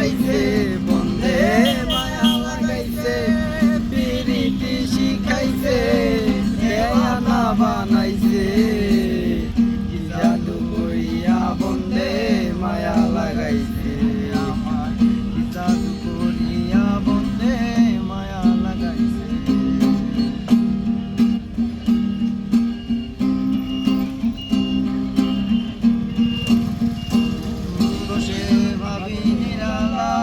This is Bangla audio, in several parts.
শিখাইছে বন্ধে মায়া লাগাইছে পিরিতি শিখাইছে দেওয়ানা বানাইছে কি জাদু করিয়া বন্ধে মায়া লাগাইছে আমার কি জাদু করিয়া বন্ধে মায়া লাগাইছে বসে ভাবি নিরালা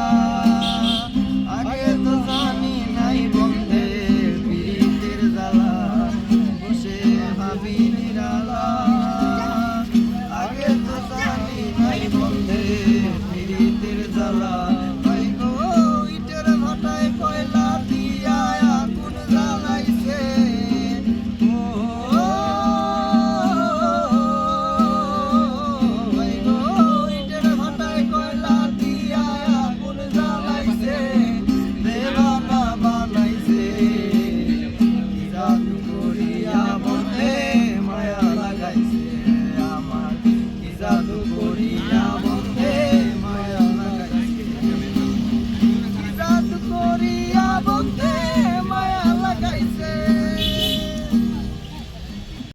আগে তো জানি নাই বন্ধে প্রীতির জ্বালা বসে ভাবি নিরালা আগে তো জানি নাই বন্ধে